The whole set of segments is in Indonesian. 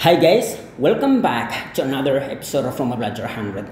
Hi guys, welcome back to another episode of Roma Belajar 100.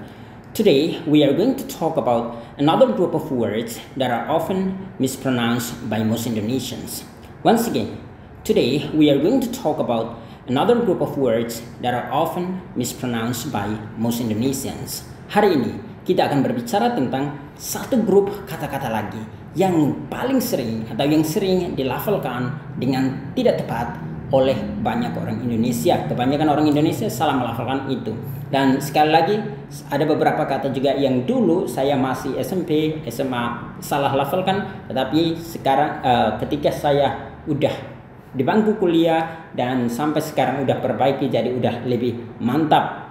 Today we are going to talk about another group of words that are often mispronounced by most Indonesians. Once again, today we are going to talk about another group of words that are often mispronounced by most Indonesians. Hari ini kita akan berbicara tentang satu grup kata-kata lagi yang paling sering atau yang sering dilafalkan dengan tidak tepat oleh banyak orang Indonesia. Kebanyakan orang Indonesia salah melafalkan itu. Dan sekali lagi ada beberapa kata juga yang dulu saya masih SMP, SMA salah lafalkan, tetapi sekarang ketika saya udah di bangku kuliah dan sampai sekarang udah perbaiki, jadi udah lebih mantap.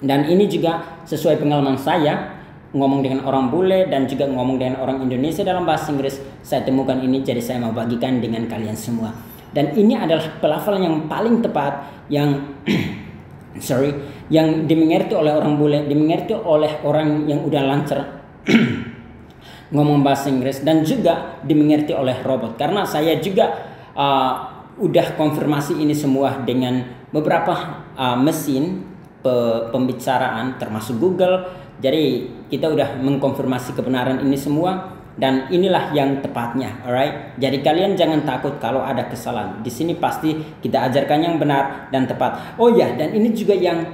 Dan ini juga sesuai pengalaman saya ngomong dengan orang bule dan juga ngomong dengan orang Indonesia dalam bahasa Inggris. Saya temukan ini, jadi saya mau bagikan dengan kalian semua. Dan ini adalah pelafalan yang paling tepat yang yang dimengerti oleh orang bule, dimengerti oleh orang yang udah lancar ngomong bahasa Inggris, dan juga dimengerti oleh robot. Karena saya juga udah konfirmasi ini semua dengan beberapa mesin pembicaraan termasuk Google. Jadi kita udah mengkonfirmasi kebenaran ini semua. Dan inilah yang tepatnya, alright? Jadi kalian jangan takut kalau ada kesalahan. Di sini pasti kita ajarkan yang benar dan tepat. Oh ya, dan ini juga yang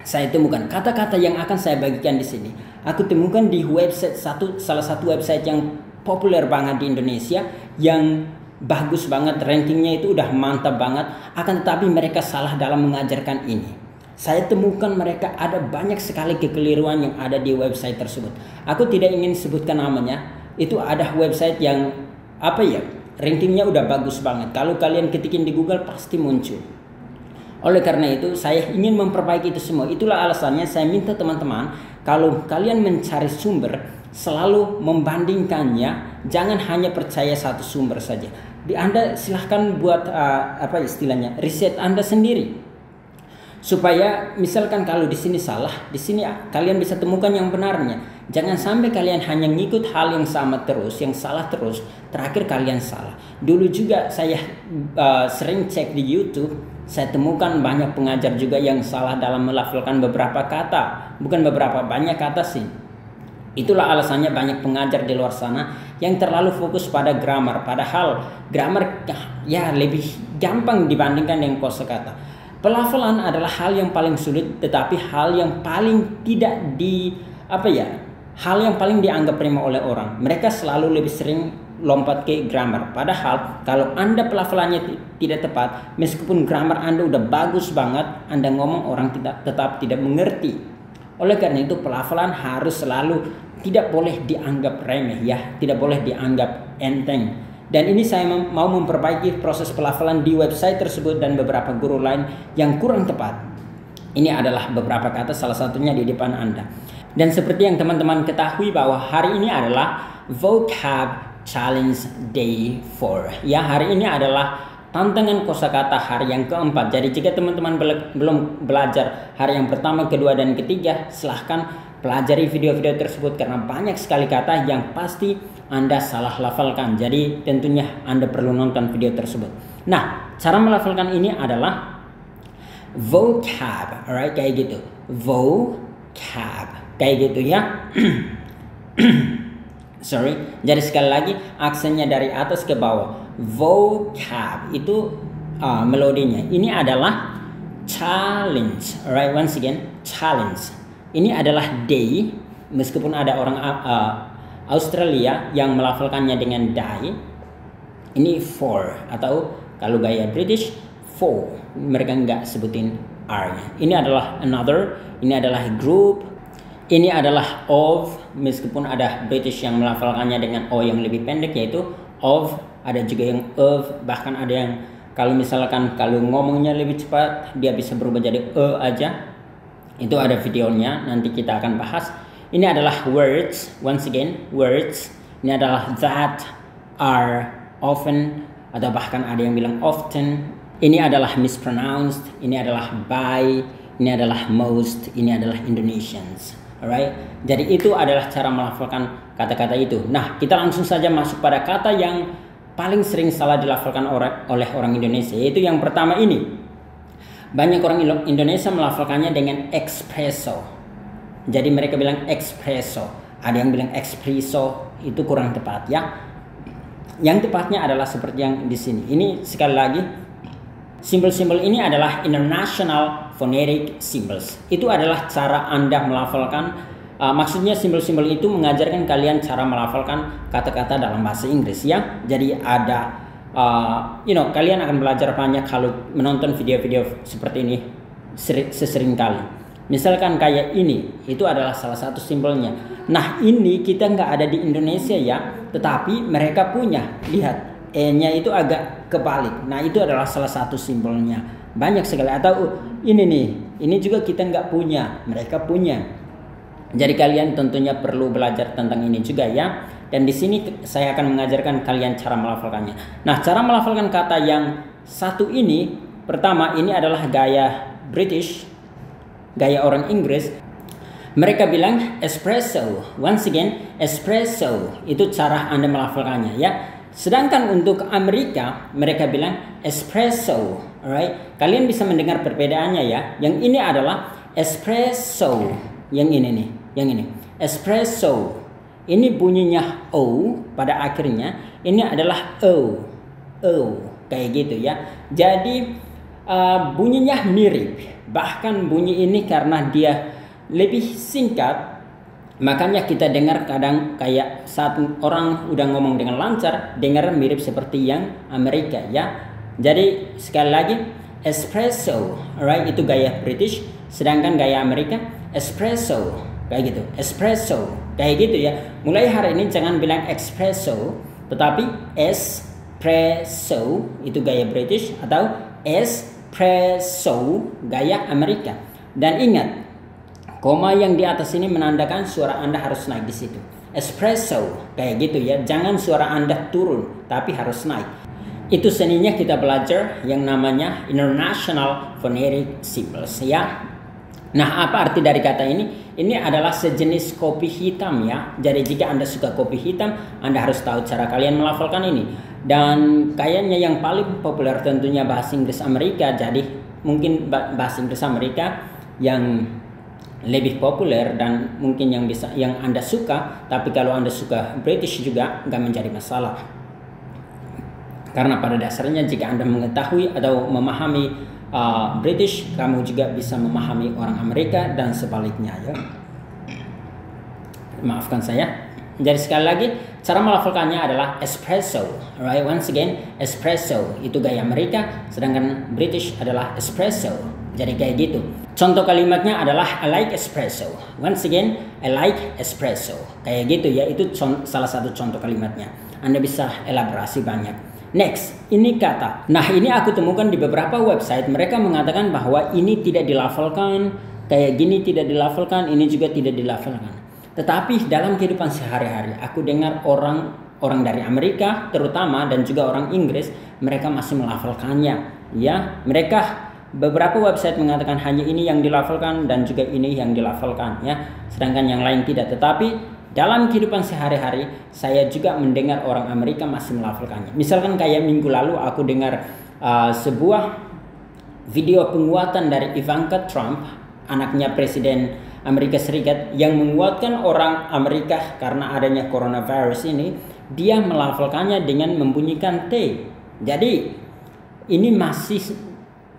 saya temukan, kata-kata yang akan saya bagikan di sini. Aku temukan di website salah satu website yang populer banget di Indonesia, yang bagus banget, rankingnya itu udah mantap banget. Akan tetapi mereka salah dalam mengajarkan ini. Saya temukan mereka ada banyak sekali kekeliruan yang ada di website tersebut. Aku tidak ingin sebutkan namanya. Itu ada website yang rankingnya udah bagus banget. Kalau kalian ketikin di Google pasti muncul. Oleh karena itu saya ingin memperbaiki itu semua. Itulah alasannya saya minta teman-teman, kalau kalian mencari sumber selalu membandingkannya. Jangan hanya percaya satu sumber saja. Anda silahkan buat riset Anda sendiri. Supaya misalkan kalau di sini salah, di sini kalian bisa temukan yang benarnya. Jangan sampai kalian hanya ngikut hal yang sama terus, yang salah terus, terakhir kalian salah. Dulu juga saya sering cek di YouTube, saya temukan banyak pengajar juga yang salah dalam melafalkan beberapa kata. Bukan beberapa, banyak kata sih. Itulah alasannya banyak pengajar di luar sana yang terlalu fokus pada grammar. Padahal grammar ya lebih gampang dibandingkan dengan kosakata. Pelafalan adalah hal yang paling sulit, tetapi hal yang paling tidak hal yang paling dianggap prima oleh orang. Mereka selalu lebih sering lompat ke grammar. Padahal kalau Anda pelafalannya tidak tepat, meskipun grammar Anda udah bagus banget, Anda ngomong orang tetap tidak mengerti. Oleh karena itu pelafalan harus selalu tidak boleh dianggap remeh ya, tidak boleh dianggap enteng. Dan ini saya mau memperbaiki proses pelafalan di website tersebut dan beberapa guru lain yang kurang tepat. Ini adalah beberapa kata, salah satunya di depan Anda. Dan seperti yang teman-teman ketahui bahwa hari ini adalah Vocab Challenge Day 4. Ya, hari ini adalah tantangan kosakata hari yang keempat. Jadi jika teman-teman belum belajar hari yang pertama, kedua, dan ketiga, silahkan pelajari video-video tersebut karena banyak sekali kata yang pasti Anda salah lafalkan. Jadi tentunya Anda perlu nonton video tersebut. Nah, cara melafalkan ini adalah vocab, alright, kayak gitu. Vocab, kayak gitu ya. Jadi sekali lagi aksennya dari atas ke bawah. Vocab itu melodinya. Ini adalah challenge, alright, once again, challenge. Ini adalah day, meskipun ada orang Australia yang melafalkannya dengan die. Ini for, atau kalau gaya British for, mereka nggak sebutin R-nya. Ini adalah another, ini adalah group, ini adalah of, meskipun ada British yang melafalkannya dengan O yang lebih pendek yaitu of, ada juga yang of, bahkan ada yang kalau misalkan kalau ngomongnya lebih cepat dia bisa berubah jadi aja. Itu ada videonya, nanti kita akan bahas. Ini adalah words, once again, words. Ini adalah that, are, often, atau bahkan ada yang bilang often. Ini adalah mispronounced, ini adalah by, ini adalah most, ini adalah Indonesians. Alright? Jadi itu adalah cara melafalkan kata-kata itu. Nah, kita langsung saja masuk pada kata yang paling sering salah dilafalkan oleh orang Indonesia, yaitu yang pertama ini. Banyak orang Indonesia melafalkannya dengan espresso. Jadi mereka bilang espresso. Ada yang bilang espresso, itu kurang tepat ya. Yang tepatnya adalah seperti yang di sini. Ini sekali lagi, simbol-simbol ini adalah International Phonetic Symbols. Itu adalah cara Anda melafalkan. Maksudnya simbol-simbol itu mengajarkan kalian cara melafalkan kata-kata dalam bahasa Inggris ya. Jadi ada, kalian akan belajar banyak kalau menonton video-video seperti ini sesering kali. Misalkan kayak ini, itu adalah salah satu simbolnya. Nah ini kita nggak ada di Indonesia ya, tetapi mereka punya. Lihat, E-nya itu agak kebalik. Nah itu adalah salah satu simbolnya. Banyak sekali. Atau ini nih, ini juga kita nggak punya, mereka punya. Jadi kalian tentunya perlu belajar tentang ini juga ya. Dan di sini saya akan mengajarkan kalian cara melafalkannya. Nah cara melafalkan kata yang satu ini, pertama ini adalah gaya British, gaya orang Inggris. Mereka bilang espresso. Once again, espresso itu cara Anda melafalkannya ya. Sedangkan untuk Amerika mereka bilang espresso. Alright? Kalian bisa mendengar perbedaannya ya. Yang ini adalah espresso. Yang ini nih, yang ini. Espresso. Ini bunyinya O pada akhirnya. Ini adalah O. O kayak gitu ya. Jadi bunyinya mirip. Bahkan bunyi ini karena dia lebih singkat, makanya kita dengar kadang kayak saat orang udah ngomong dengan lancar, dengar mirip seperti yang Amerika ya. Jadi sekali lagi, espresso, alright, itu gaya British, sedangkan gaya Amerika espresso, kayak gitu, espresso, kayak gitu ya. Mulai hari ini jangan bilang espresso, tetapi espresso itu gaya British atau espresso gaya Amerika. Dan ingat, koma yang di atas ini menandakan suara Anda harus naik di situ. Espresso kayak gitu ya. Jangan suara Anda turun, tapi harus naik. Itu seninya kita belajar yang namanya International Phonetic Symbols ya. Nah, apa arti dari kata ini? Ini adalah sejenis kopi hitam ya. Jadi jika Anda suka kopi hitam, Anda harus tahu cara kalian melafalkan ini. Dan kayaknya yang paling populer tentunya bahasa Inggris Amerika. Jadi mungkin bahasa Inggris Amerika yang lebih populer dan mungkin yang Anda suka. Tapi kalau Anda suka British juga nggak menjadi masalah. Karena pada dasarnya jika Anda mengetahui atau memahami British, kamu juga bisa memahami orang Amerika dan sebaliknya ya. Maafkan saya. Jadi sekali lagi, cara melafalkannya adalah espresso. Alright, once again, espresso itu gaya Amerika, sedangkan British adalah espresso. Jadi kayak gitu. Contoh kalimatnya adalah I like espresso. Once again, I like espresso. Kayak gitu ya, itu salah satu contoh kalimatnya. Anda bisa elaborasi banyak. Next, ini kata. Nah, ini aku temukan di beberapa website. Mereka mengatakan bahwa ini tidak dilafalkan, kayak gini tidak dilafalkan, ini juga tidak dilafalkan. Tetapi dalam kehidupan sehari-hari, aku dengar orang dari Amerika terutama dan juga orang Inggris, mereka masih melafalkannya. Ya, mereka beberapa website mengatakan hanya ini yang dilafalkan dan juga ini yang dilafalkan. Ya, sedangkan yang lain tidak. Tetapi dalam kehidupan sehari-hari, saya juga mendengar orang Amerika masih melafalkannya. Misalkan kayak minggu lalu aku dengar sebuah video penguatan dari Ivanka Trump, anaknya Presiden Amerika Serikat, yang menguatkan orang Amerika karena adanya coronavirus ini. Dia melafalkannya dengan membunyikan T. Jadi ini masih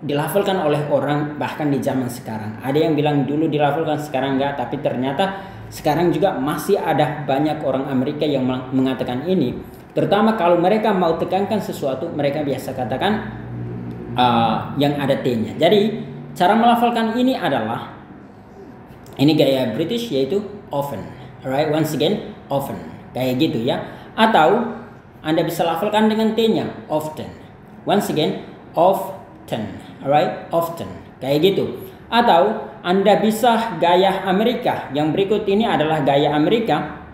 dilafalkan oleh orang bahkan di zaman sekarang. Ada yang bilang dulu dilafalkan, sekarang enggak. Tapi ternyata sekarang juga masih ada banyak orang Amerika yang mengatakan ini. Terutama kalau mereka mau tekankan sesuatu, mereka biasa katakan yang ada T-nya. Jadi cara melafalkan ini adalah, ini gaya British yaitu often. Alright, once again, often. Kayak gitu ya. Atau Anda bisa lafalkan dengan T-nya, often. Once again, often. Alright, often. Kayak gitu. Atau Anda bisa gaya Amerika. Yang berikut ini adalah gaya Amerika.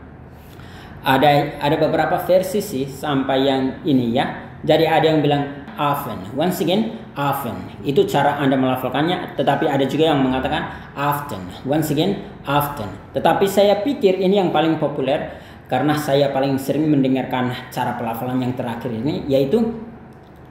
Ada beberapa versi sih sampai yang ini ya. Jadi ada yang bilang often. Once again, often. Itu cara Anda melafalkannya. Tetapi ada juga yang mengatakan often. Once again, often. Tetapi saya pikir ini yang paling populer karena saya paling sering mendengarkan cara pelafalan yang terakhir ini, yaitu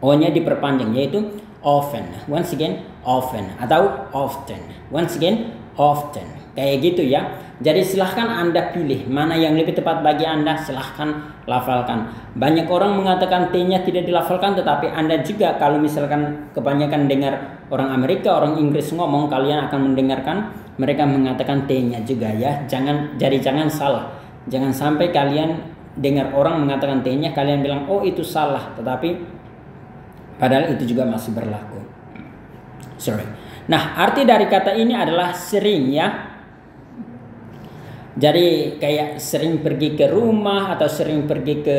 O-nya diperpanjang, yaitu often. Once again, often. Atau often. Once again, often. Kayak gitu ya. Jadi silahkan Anda pilih mana yang lebih tepat bagi Anda, silahkan lafalkan. Banyak orang mengatakan T-nya tidak dilafalkan, tetapi Anda juga kalau misalkan kebanyakan dengar orang Amerika, orang Inggris ngomong, kalian akan mendengarkan mereka mengatakan T-nya juga ya. Jangan salah. Jangan sampai kalian dengar orang mengatakan T-nya, kalian bilang oh itu salah, tetapi padahal itu juga masih berlaku. Sorry. Nah, arti dari kata ini adalah sering ya. Jadi kayak sering pergi ke rumah atau sering pergi ke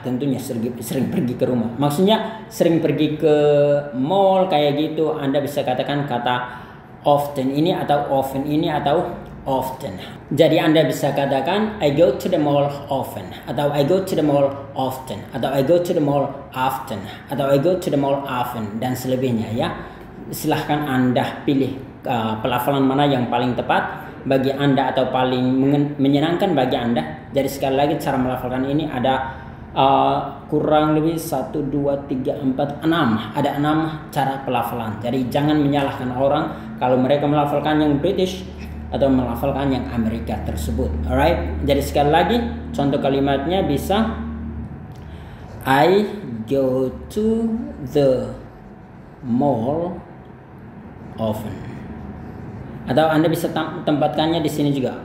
tentunya sering pergi ke rumah. Maksudnya sering pergi ke mall kayak gitu. Anda bisa katakan kata often ini atau often ini atau often. Jadi Anda bisa katakan I go to the mall often atau I go to the mall often atau I go to the mall often atau I go to the mall often dan selebihnya ya. Silahkan Anda pilih pelafalan mana yang paling tepat bagi Anda atau paling menyenangkan bagi Anda. Jadi sekali lagi cara melafalkan ini ada kurang lebih 1, 2, 3, 4, 6. Ada 6 cara pelafalan. Jadi jangan menyalahkan orang kalau mereka melafalkan yang British atau melafalkan yang Amerika tersebut. Alright. Jadi sekali lagi contoh kalimatnya bisa I go to the mall often. Atau Anda bisa tempatkannya di sini juga.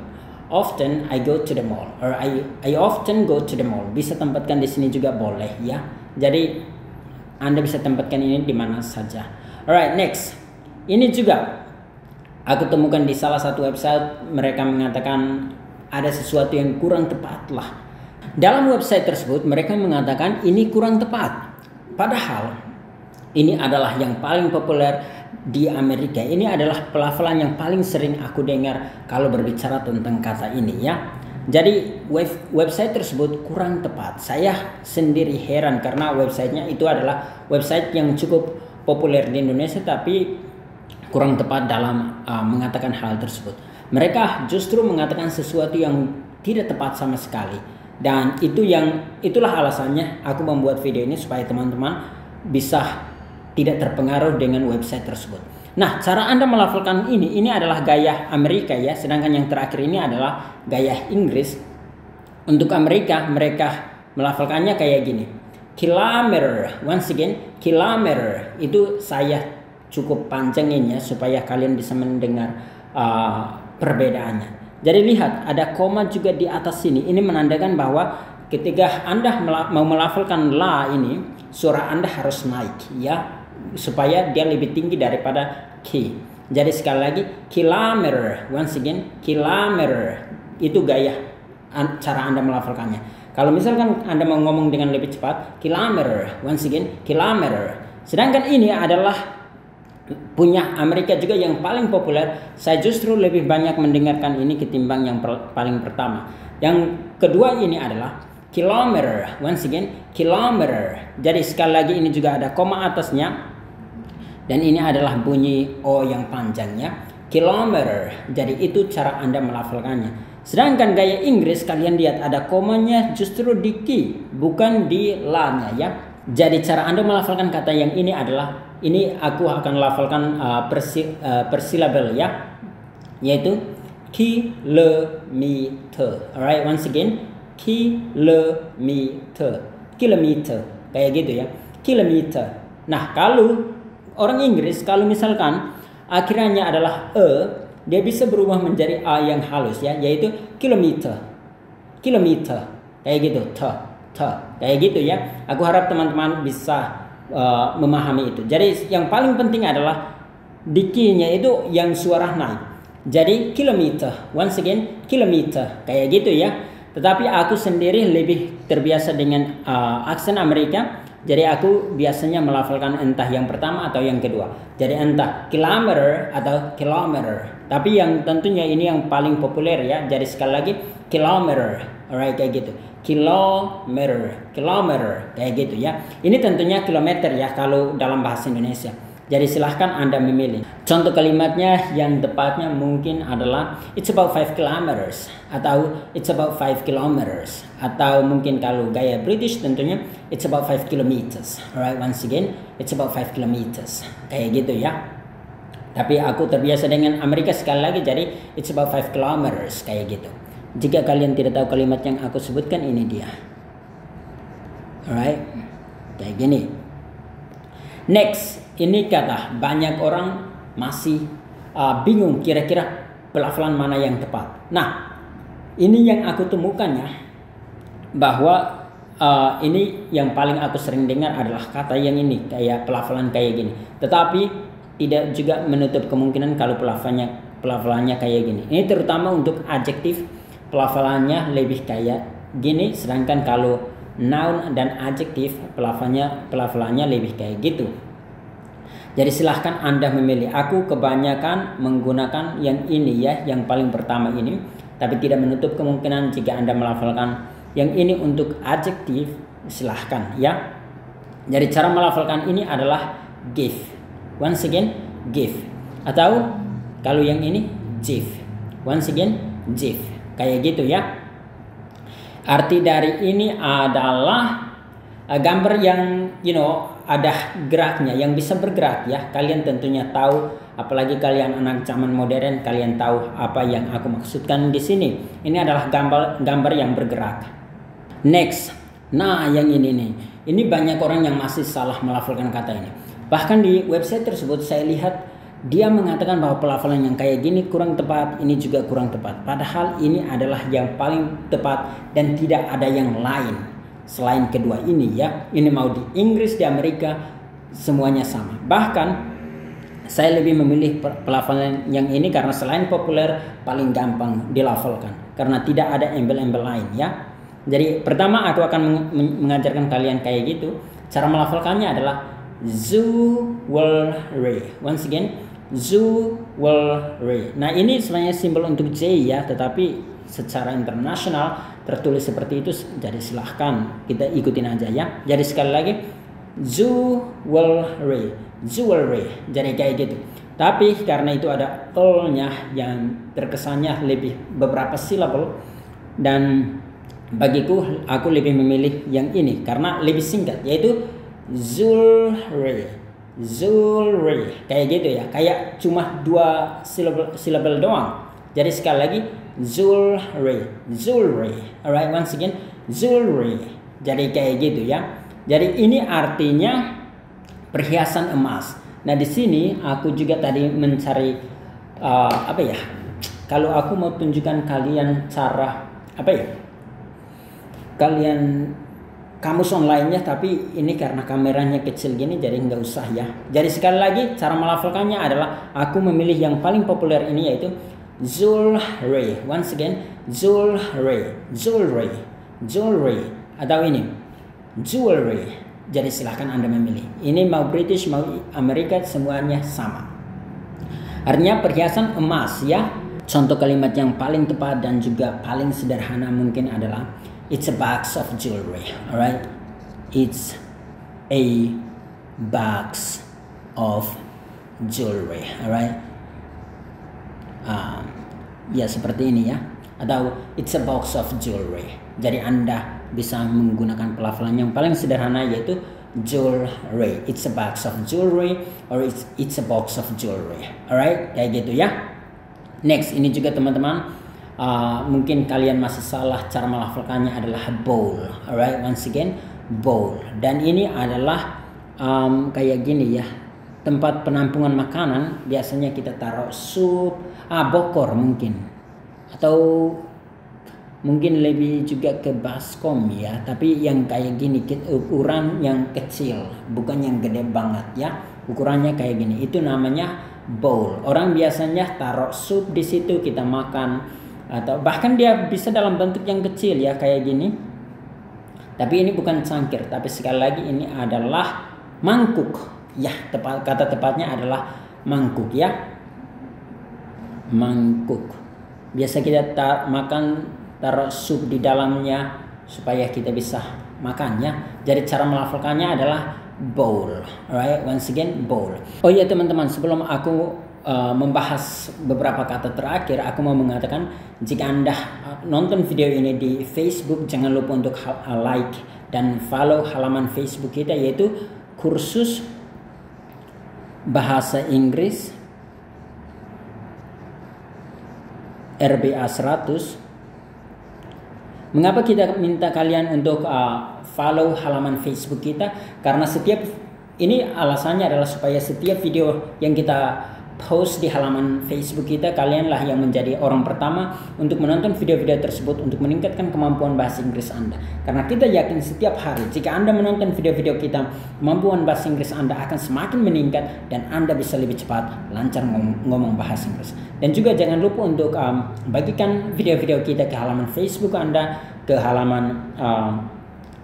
Often I go to the mall or I often go to the mall. Bisa tempatkan di sini juga boleh ya. Jadi Anda bisa tempatkan ini di mana saja. Alright, next. Ini juga aku temukan di salah satu website, mereka mengatakan ada sesuatu yang kurang tepat lah. Dalam website tersebut mereka mengatakan ini kurang tepat. Padahal ini adalah yang paling populer di Amerika. Ini adalah pelafalan yang paling sering aku dengar kalau berbicara tentang kata ini ya. Jadi website tersebut kurang tepat. Saya sendiri heran karena websitenya itu adalah website yang cukup populer di Indonesia tapi kurang tepat dalam mengatakan hal tersebut. Mereka justru mengatakan sesuatu yang tidak tepat sama sekali. Dan itulah alasannya aku membuat video ini supaya teman-teman bisa tidak terpengaruh dengan website tersebut. Nah, cara Anda melafalkan ini adalah gaya Amerika ya, sedangkan yang terakhir ini adalah gaya Inggris. Untuk Amerika, mereka melafalkannya kayak gini. Kilometer, once again, kilometer. Itu saya cukup panjangin ya supaya kalian bisa mendengar perbedaannya. Jadi lihat, ada koma juga di atas sini. Ini menandakan bahwa ketika Anda mau melafalkan la ini, suara Anda harus naik ya, supaya dia lebih tinggi daripada ki. Jadi sekali lagi kilometer, once again kilometer. Itu gaya cara Anda melafalkannya. Kalau misalkan Anda mau ngomong dengan lebih cepat, kilometer, once again kilometer. Sedangkan ini adalah punya Amerika juga yang paling populer. Saya justru lebih banyak mendengarkan ini ketimbang yang paling pertama. Yang kedua ini adalah kilometer, once again kilometer. Jadi sekali lagi ini juga ada koma atasnya. Dan ini adalah bunyi O yang panjangnya, kilometer. Jadi itu cara Anda melafalkannya. Sedangkan gaya Inggris kalian lihat ada komanya justru di ki, bukan di la-nya ya. Jadi cara Anda melafalkan kata yang ini adalah, ini aku akan lafalkan persilabel ya, yaitu kilometer. Alright, once again kilometer, kilometer kayak gitu ya, kilometer. Nah kalau orang Inggris kalau misalkan akhirnya adalah dia bisa berubah menjadi a yang halus ya, yaitu kilometer, kilometer kayak gitu, kayak gitu ya. Aku harap teman-teman bisa memahami itu. Jadi yang paling penting adalah dikinya itu yang suara naik. Jadi kilometer, once again kilometer kayak gitu ya. Tetapi aku sendiri lebih terbiasa dengan aksen Amerika. Jadi aku biasanya melafalkan entah yang pertama atau yang kedua. Jadi entah kilometer atau kilometer. Tapi yang tentunya ini yang paling populer ya. Jadi sekali lagi kilometer. Alright, kayak gitu. Kilometer, kilometer kayak gitu ya. Ini tentunya kilometer ya kalau dalam bahasa Indonesia. Jadi silahkan Anda memilih. Contoh kalimatnya yang tepatnya mungkin adalah it's about 5 kilometers atau it's about 5 kilometers, atau mungkin kalau gaya British tentunya it's about 5 kilometers. Alright, once again it's about 5 kilometers. Kayak gitu ya. Tapi aku terbiasa dengan Amerika sekali lagi, jadi it's about 5 kilometers kayak gitu. Jika kalian tidak tahu kalimat yang aku sebutkan, ini dia. Alright, kayak gini. Next, ini kata banyak orang masih bingung kira-kira pelafalan mana yang tepat. Nah, ini yang aku temukan ya, bahwa ini yang paling aku sering dengar adalah kata yang ini, kayak pelafalan kayak gini. Tetapi tidak juga menutup kemungkinan kalau pelafalannya kayak gini. Ini terutama untuk adjektif, pelafalannya lebih kayak gini, sedangkan kalau noun dan adjektif pelafalannya lebih kayak gitu. Jadi silahkan Anda memilih. Aku kebanyakan menggunakan yang ini ya, yang paling pertama ini. Tapi tidak menutup kemungkinan jika Anda melafalkan yang ini untuk adjektif, silahkan ya. Jadi cara melafalkan ini adalah give. Once again, give. Atau kalau yang ini, give. Once again, give. Kayak gitu ya. Arti dari ini adalah gambar yang ada geraknya, yang bisa bergerak ya. Kalian tentunya tahu, apalagi kalian anak zaman modern, kalian tahu apa yang aku maksudkan di sini. Ini adalah gambar yang bergerak. Next, nah yang ini nih. Ini banyak orang yang masih salah melafalkan kata ini. Bahkan di website tersebut saya lihat dia mengatakan bahwa pelafalan yang kayak gini kurang tepat, ini juga kurang tepat. Padahal ini adalah yang paling tepat dan tidak ada yang lain selain kedua ini ya. Ini mau di Inggris, di Amerika, semuanya sama. Bahkan saya lebih memilih pelafalan yang ini karena selain populer, paling gampang dilafalkan karena tidak ada embel-embel lain ya. Jadi pertama aku akan mengajarkan kalian kayak gitu. Cara melafalkannya adalah jewelry. Once again, jewelry. Nah ini sebenarnya simbol untuk J ya, tetapi secara internasional tertulis seperti itu. Jadi silahkan kita ikutin aja ya. Jadi sekali lagi, jewelry, jewelry. Jadi kayak gitu. Tapi karena itu ada l-nya yang terkesannya lebih beberapa silabel, dan bagiku aku lebih memilih yang ini karena lebih singkat, yaitu jewelry. Jewelry kayak gitu ya, kayak cuma 2 silabel doang. Jadi sekali lagi, jewelry, jewelry. Alright, once again, jewelry. Jadi kayak gitu ya. Jadi ini artinya perhiasan emas. Nah di sini aku juga tadi mencari apa ya? Kalau aku mau tunjukkan kalian cara apa ya? Kalian kamus online-nya, tapi ini karena kameranya kecil gini jadi nggak usah ya. Jadi sekali lagi cara melafalkannya adalah aku memilih yang paling populer ini, yaitu jewelry. Once again, jewelry, jewelry, jewelry. Atau ini jewelry. Jadi silahkan Anda memilih. Ini mau British mau Amerika semuanya sama. Artinya perhiasan emas ya. Contoh kalimat yang paling tepat dan juga paling sederhana mungkin adalah it's a box of jewelry. Alright, it's a box of jewelry. Alright, ya seperti ini ya. Atau it's a box of jewelry. Jadi Anda bisa menggunakan pelafalan yang paling sederhana, yaitu jewelry. It's a box of jewelry or it's a box of jewelry. Alright, kayak gitu ya. Next, ini juga teman-teman, mungkin kalian masih salah, cara melafalkannya adalah bowl. Alright, once again, bowl. Dan ini adalah kayak gini ya, tempat penampungan makanan. Biasanya kita taruh sup, bokor mungkin, atau mungkin lebih juga ke baskom ya, tapi yang kayak gini, ukuran yang kecil, bukan yang gede banget ya. Ukurannya kayak gini, itu namanya bowl. Orang biasanya taruh sup di situ, kita makan, atau bahkan dia bisa dalam bentuk yang kecil ya kayak gini. Tapi ini bukan cangkir, tapi sekali lagi ini adalah mangkuk ya. Kata tepatnya adalah mangkuk ya, mangkuk. Biasa kita makan, taruh sup di dalamnya supaya kita bisa makannya. Jadi cara melafalkannya adalah bowl. Alright, once again bowl. Oh iya teman-teman, sebelum aku membahas beberapa kata terakhir, aku mau mengatakan jika Anda nonton video ini di Facebook, jangan lupa untuk like dan follow halaman Facebook kita, yaitu kursus bahasa Inggris RBA 100. Mengapa kita minta kalian untuk follow halaman Facebook kita? Karena ini alasannya adalah supaya setiap video yang kita post di halaman Facebook kita, kalianlah yang menjadi orang pertama untuk menonton video-video tersebut untuk meningkatkan kemampuan bahasa Inggris Anda. Karena kita yakin setiap hari jika Anda menonton video-video kita, kemampuan bahasa Inggris Anda akan semakin meningkat dan Anda bisa lebih cepat lancar ngomong bahasa Inggris. Dan juga jangan lupa untuk bagikan video-video kita ke halaman Facebook Anda, ke halaman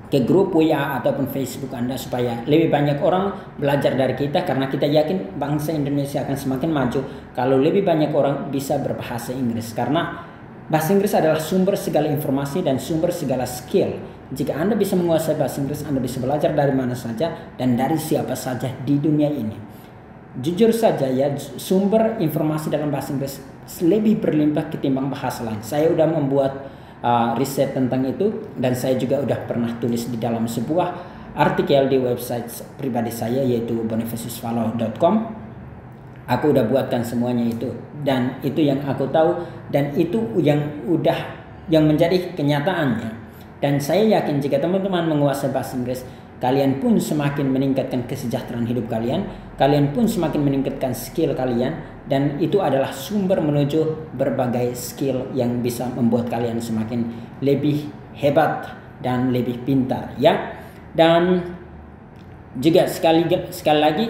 ke grup WA ataupun Facebook Anda, supaya lebih banyak orang belajar dari kita, karena kita yakin bangsa Indonesia akan semakin maju kalau lebih banyak orang bisa berbahasa Inggris, karena bahasa Inggris adalah sumber segala informasi dan sumber segala skill. Jika Anda bisa menguasai bahasa Inggris, Anda bisa belajar dari mana saja dan dari siapa saja di dunia ini. Jujur saja ya, sumber informasi dalam bahasa Inggris lebih berlimpah ketimbang bahasa lain. Saya udah membuat riset tentang itu, dan saya juga udah pernah tulis di dalam sebuah artikel di website pribadi saya, yaitu bonifasiusvallo.com. Aku udah buatkan semuanya itu, dan itu yang aku tahu, dan itu yang menjadi kenyataannya. Dan saya yakin jika teman-teman menguasai bahasa Inggris, kalian pun semakin meningkatkan kesejahteraan hidup kalian, kalian pun semakin meningkatkan skill kalian, dan itu adalah sumber menuju berbagai skill yang bisa membuat kalian semakin lebih hebat dan lebih pintar ya. Dan juga sekali lagi,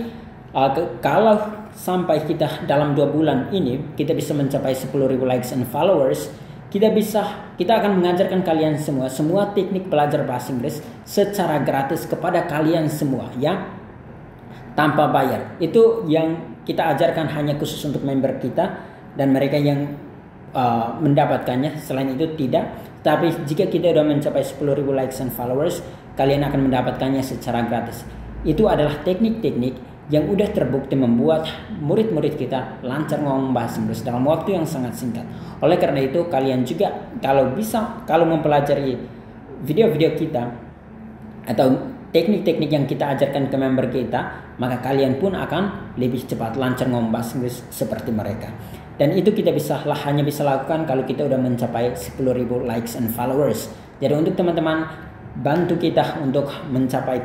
kalau sampai kita dalam 2 bulan ini kita bisa mencapai 10.000 likes and followers, kita akan mengajarkan kalian semua teknik belajar bahasa Inggris secara gratis kepada kalian semua ya, tanpa bayar. Itu yang kita ajarkan hanya khusus untuk member kita dan mereka yang mendapatkannya. Selain itu tidak. Tapi jika kita sudah mencapai 10.000 likes and followers, kalian akan mendapatkannya secara gratis. Itu adalah teknik-teknik yang udah terbukti membuat murid-murid kita lancar ngomong bahasa Inggris dalam waktu yang sangat singkat. Oleh karena itu, kalian juga kalau mempelajari video-video kita atau teknik-teknik yang kita ajarkan ke member kita, maka kalian pun akan lebih cepat lancar ngomong bahasa Inggris seperti mereka. Dan itu kita hanya bisa lakukan kalau kita udah mencapai 10.000 likes and followers. Jadi untuk teman-teman, bantu kita untuk mencapai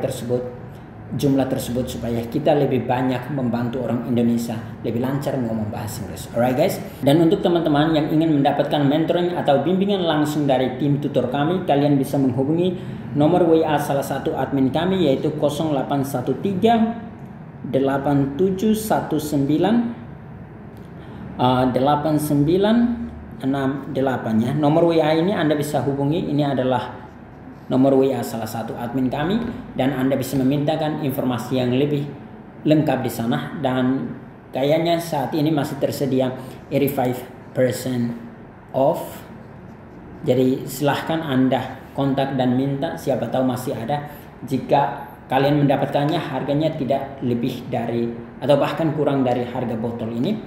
jumlah tersebut supaya kita lebih banyak membantu orang Indonesia lebih lancar ngomong bahasa Inggris. Alright guys. Dan untuk teman-teman yang ingin mendapatkan mentoring atau bimbingan langsung dari tim tutor kami, kalian bisa menghubungi nomor WA salah satu admin kami, yaitu 0813 8719 8968 ya. Nomor WA ini Anda bisa hubungi, ini adalah nomor WA salah satu admin kami, dan Anda bisa memintakan informasi yang lebih lengkap di sana. Dan kayaknya saat ini masih tersedia 85% off. Jadi silahkan Anda kontak dan minta, siapa tahu masih ada. Jika kalian mendapatkannya, harganya tidak lebih dari atau bahkan kurang dari harga botol ini.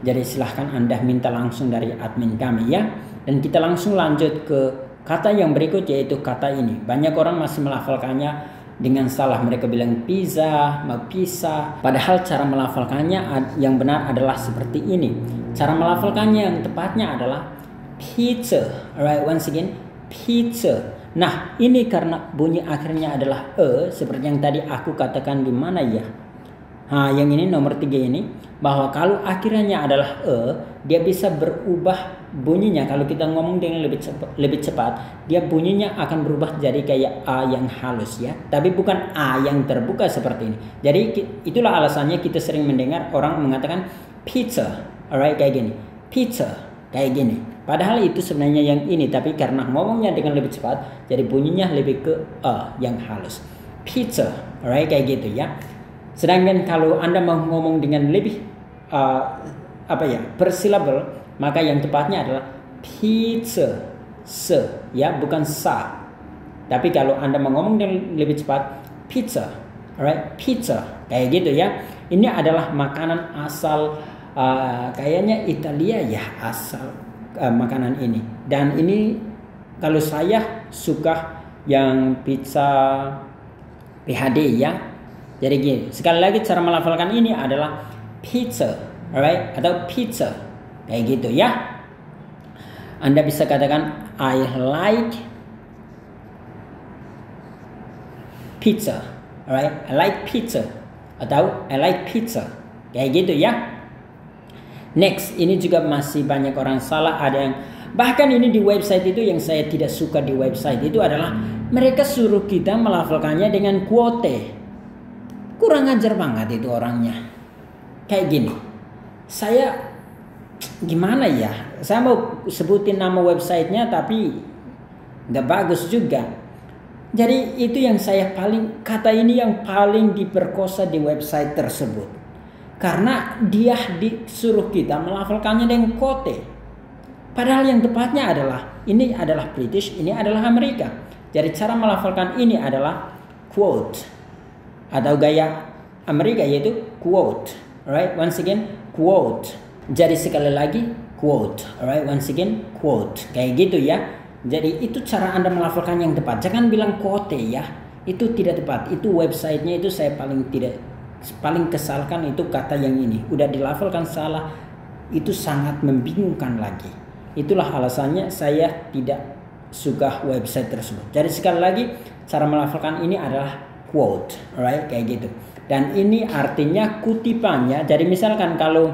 Jadi silahkan Anda minta langsung dari admin kami ya. Dan kita langsung lanjut ke kata yang berikut, yaitu kata ini. Banyak orang masih melafalkannya dengan salah. Mereka bilang pizza, pizza. Padahal cara melafalkannya yang benar adalah seperti ini. Cara melafalkannya yang tepatnya adalah pizza. Alright, once again, pizza. Nah, ini karena bunyi akhirnya adalah seperti yang tadi aku katakan di mana ya. Yang ini nomor 3 ini, bahwa kalau akhirnya adalah dia bisa berubah bunyinya. Kalau kita ngomong dengan lebih cepat, dia bunyinya akan berubah jadi kayak A yang halus ya, tapi bukan A yang terbuka seperti ini. Jadi itulah alasannya kita sering mendengar orang mengatakan pizza, alright, kayak gini, pizza, kayak gini. Padahal itu sebenarnya yang ini, tapi karena ngomongnya dengan lebih cepat, jadi bunyinya lebih ke A yang halus. Pizza, alright, kayak gitu ya. Sedangkan kalau Anda mau ngomong dengan lebih per syllable, maka yang tepatnya adalah pizza, ya, bukan sa. Tapi kalau Anda mau ngomong dengan lebih cepat, pizza, alright, pizza, kayak gitu ya. Ini adalah makanan asal kayaknya Italia ya, asal makanan ini. Dan ini kalau saya suka yang pizza PHD ya. Jadi gini, sekali lagi cara melafalkan ini adalah pizza, alright, atau pizza, kayak gitu ya. Anda bisa katakan I like pizza, alright, I like pizza, atau I like pizza, kayak gitu ya. Next, ini juga masih banyak orang salah. Ada yang bahkan ini di website itu yang saya tidak suka di website itu adalah mereka suruh kita melafalkannya dengan quote. Kurang ajar banget itu orangnya. Kayak gini, saya gimana ya? Saya mau sebutin nama websitenya tapi nggak bagus juga. Jadi itu yang saya kata ini yang paling diperkosa di website tersebut. Karena dia disuruh kita melafalkannya dengan quote. Padahal yang tepatnya adalah ini adalah British, ini adalah Amerika. Jadi cara melafalkan ini adalah quote atau gaya Amerika yaitu quote. Alright, once again quote. Jadi sekali lagi quote. Alright, once again quote. Kayak gitu ya. Jadi itu cara Anda melafalkan yang tepat. Jangan bilang quote ya. Itu tidak tepat. Itu websitenya itu saya paling kesalkan itu kata yang ini. Udah dilafalkan salah, itu sangat membingungkan lagi. Itulah alasannya saya tidak suka website tersebut. Jadi sekali lagi cara melafalkan ini adalah quote, alright, kayak gitu. Dan ini artinya kutipannya. Jadi misalkan kalau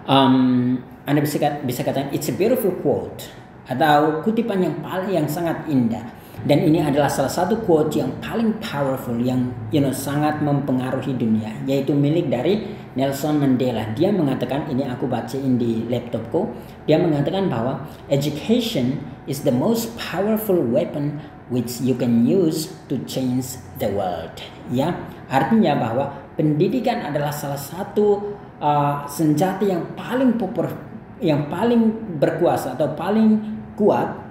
Anda bisa katakan it's a beautiful quote atau kutipan yang sangat indah. Dan ini adalah salah satu quote yang paling powerful yang sangat mempengaruhi dunia, yaitu milik dari Nelson Mandela. Dia mengatakan, ini aku bacain di laptopku. Dia mengatakan bahwa education is the most powerful weapon which you can use to change the world. Ya, artinya bahwa pendidikan adalah salah satu senjata yang paling berkuasa atau paling kuat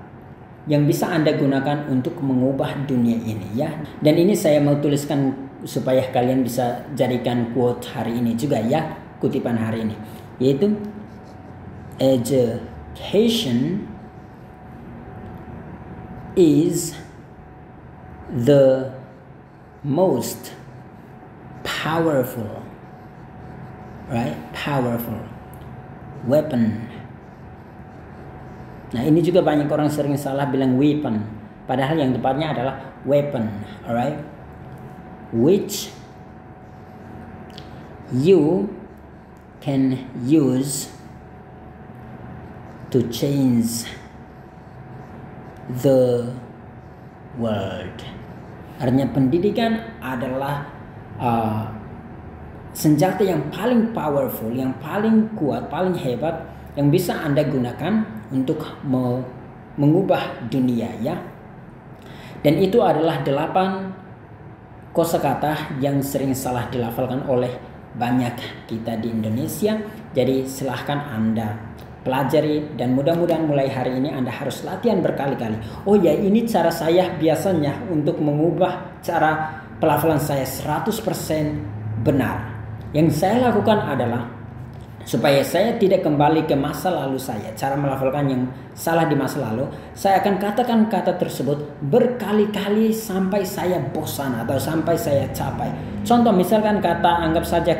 yang bisa Anda gunakan untuk mengubah dunia ini ya. Dan ini saya mau tuliskan supaya kalian bisa jadikan quote hari ini juga ya, kutipan hari ini, yaitu education is the most powerful, right? Powerful weapon. Nah, ini juga banyak orang sering salah bilang weapon, padahal yang tepatnya adalah weapon, alright? Which you can use to change the world. Artinya pendidikan adalah senjata yang paling powerful, yang paling kuat, paling hebat yang bisa Anda gunakan untuk mengubah dunia ya. Dan itu adalah 8 kosakata yang sering salah dilafalkan oleh banyak kita di Indonesia. Jadi silahkan Anda pelajari dan mudah-mudahan mulai hari ini Anda harus latihan berkali-kali. Oh ya, ini cara saya biasanya untuk mengubah cara pelafalan saya 100% benar. Yang saya lakukan adalah supaya saya tidak kembali ke masa lalu saya, cara melafalkan yang salah di masa lalu, saya akan katakan kata tersebut berkali-kali sampai saya bosan atau sampai saya capek. Contoh misalkan anggap saja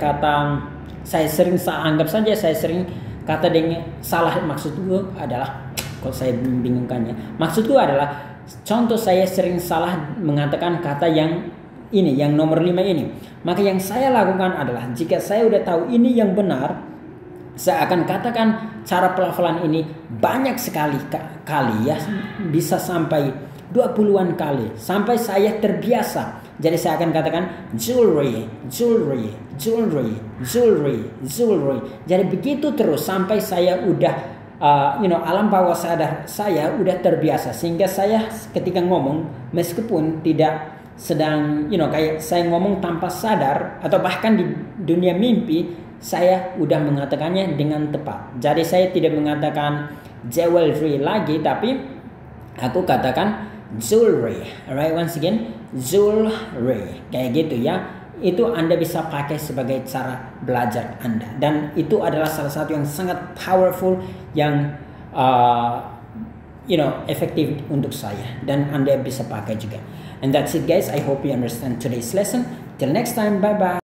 saya sering kata dengan salah. Maksudku adalah, kalau saya membingungkannya, maksudku adalah contoh saya sering salah mengatakan kata yang ini, yang nomor 5 ini. Maka yang saya lakukan adalah jika saya udah tahu ini yang benar, saya akan katakan cara pelafalan ini banyak sekali kali ya, bisa sampai 20-an kali sampai saya terbiasa. Jadi saya akan katakan jewelry. Jadi begitu terus sampai saya udah alam bawah sadar saya udah terbiasa, sehingga saya ketika ngomong meskipun tidak sedang kayak saya ngomong tanpa sadar atau bahkan di dunia mimpi, saya udah mengatakannya dengan tepat. Jadi saya tidak mengatakan jewelry lagi, tapi aku katakan jewelry. Alright, once again Zulre, kayak gitu ya. Itu Anda bisa pakai sebagai cara belajar Anda, dan itu adalah salah satu yang sangat powerful, yang efektif untuk saya, dan Anda bisa pakai juga. And that's it guys, I hope you understand today's lesson. Till next time, bye bye.